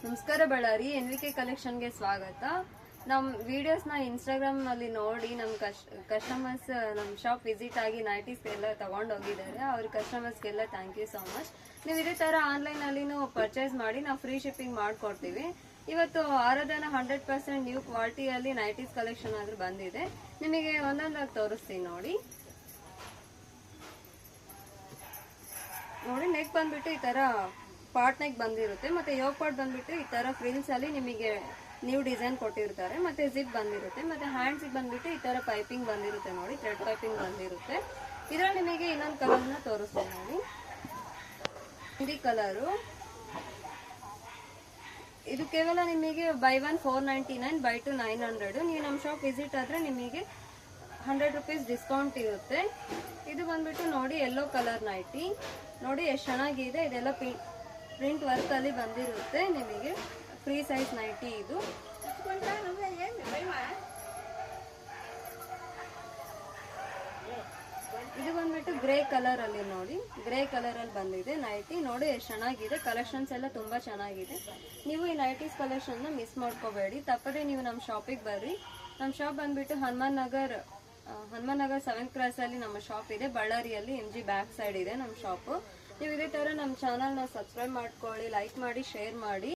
ನಮಸ್ಕಾರ ಬಳ್ಳಾರಿ NVK ಕಲೆಕ್ಷನ್ಗೆ ಸ್ವಾಗತ. ನಮ್ಮ ವಿಡಿಯೋಸ್ನ ಇನ್ಸ್ಟಾಗ್ರಾಮ್ನಲ್ಲಿ ನೋಡಿ ನಮ್ಮ ಕಸ್ಟಮರ್ಸ್ ನಮ್ಮ ಶಾಪ್ ವಿಸಿಟ್ ಆಗಿ ನೈಟೀಸ್ ಎಲ್ಲ ತಗೊಂಡೋಗಿದ್ದಾರೆ. ಅವ್ರ ಕಸ್ಟಮರ್ಸ್ಗೆಲ್ಲ ಥ್ಯಾಂಕ್ ಯು ಸೋ ಮಚ್. ನೀವು ಇದೇ ಥರ ಆನ್ಲೈನಲ್ಲಿನೂ ಪರ್ಚೇಸ್ ಮಾಡಿ ನಾವು ಫ್ರೀ ಶಿಪ್ಪಿಂಗ್ ಮಾಡಿಕೊಡ್ತೀವಿ. ಇವತ್ತು ಆರಾಧನಾ 100% ನ್ಯೂ ಕ್ವಾಲಿಟಿಯಲ್ಲಿ ನೈಟೀಸ್ ಕಲೆಕ್ಷನ್ ಆದ್ರೂ ಬಂದಿದೆ. ನಿಮಗೆ ಒಂದೊಂದಾಗಿ ತೋರಿಸ್ತೀನಿ ನೋಡಿ. ನೆಕ್ ಬಂದ್ಬಿಟ್ಟು ಈ ತರ ಪಾರ್ಟ್ ನೆಕ್ ಬಂದಿರುತ್ತೆ. ಮತ್ತೆ ಯೋಗ್ ಪಾರ್ಟ್ ಬಂದ್ಬಿಟ್ಟು ಈ ತರ ಫ್ರಿಲ್ಸ್ ಅಲ್ಲಿ ನಿಮಗೆ ನ್ಯೂ ಡಿಸೈನ್ ಕೊಟ್ಟಿರ್ತಾರೆ. ಮತ್ತೆ ಜಿಪ್ ಬಂದಿರುತ್ತೆ. ಮತ್ತೆ ಹ್ಯಾಂಡ್ಸ್ ಬಂದ್ಬಿಟ್ಟು ಈ ತರ ಪೈಪಿಂಗ್ ಬಂದಿರುತ್ತೆ ನೋಡಿ, ಥ್ರೆಡ್ ಪೈಪಿಂಗ್ ಬಂದಿರುತ್ತೆ. ಇದರಲ್ಲಿ ನಿಮಗೆ ಇನ್ನೊಂದು ಕಲರ್ನ ತೋರಿಸ್ತೇನೆ ನೋಡಿ. ಈ ಕಲರು ಇದು ಕೇವಲ ನಿಮಗೆ ಬೈ 1 499, ಬೈ 2 900. ನೀವು ನಮ್ಮ ಶಾಪ್ ವಿಸಿಟ್ ಆದ್ರೆ ನಿಮಗೆ 100 ರೂಪೀಸ್ ಡಿಸ್ಕೌಂಟ್ ಇರುತ್ತೆ. ಇದು ಬಂದ್ಬಿಟ್ಟು ನೋಡಿ ಯೆಲ್ಲೋ ಕಲರ್ ನೈಟಿ ನೋಡಿ ಎಷ್ಟು ಚೆನ್ನಾಗಿದೆ. ಇದೆಲ್ಲ ಪ್ರಿಂಟ್ ವರ್ಕ್ ಅಲ್ಲಿ ಬಂದಿರುತ್ತೆ. ನಿಮಗೆ ಫ್ರೀ ಸೈಜ್ ನೈಟಿ ಇದು. ಇದು ಬಂದ್ಬಿಟ್ಟು ಗ್ರೇ ಕಲರ್ ಅಲ್ಲಿ ನೋಡಿ, ಗ್ರೇ ಕಲರ್ ಅಲ್ಲಿ ಬಂದಿದೆ ನೈಟಿ ನೋಡಿ ಎಷ್ಟು ಚೆನ್ನಾಗಿದೆ. ಕಲೆಕ್ಷನ್ಸ್ ಎಲ್ಲ ತುಂಬಾ ಚೆನ್ನಾಗಿದೆ. ನೀವು ಈ ನೈಟೀಸ್ ಕಲೆಕ್ಷನ್ ನ ಮಿಸ್ ಮಾಡ್ಕೋಬೇಡಿ. ತಪ್ಪದೆ ನೀವು ನಮ್ಮ ಶಾಪಿಗೆ ಬರ್ರಿ. ನಮ್ಮ ಶಾಪ್ ಬಂದ್ಬಿಟ್ಟು ಹನುಮಾನ್ ನಗರ್ 7th ಕ್ರಾಸ್ ಅಲ್ಲಿ ನಮ್ಮ ಶಾಪ್ ಇದೆ. ಬಳ್ಳಾರಿಯಲ್ಲಿ MG ಬ್ಯಾಕ್ ಸೈಡ್ ಇದೆ ನಮ್ಮ ಶಾಪ್. ನೀವು ಇದೇ ತರ ನಮ್ಮ ಚಾನಲ್ ನ ಸಬ್ಸ್ಕ್ರೈಬ್ ಮಾಡ್ಕೊಳ್ಳಿ, ಲೈಕ್ ಮಾಡಿ, ಶೇರ್ ಮಾಡಿ.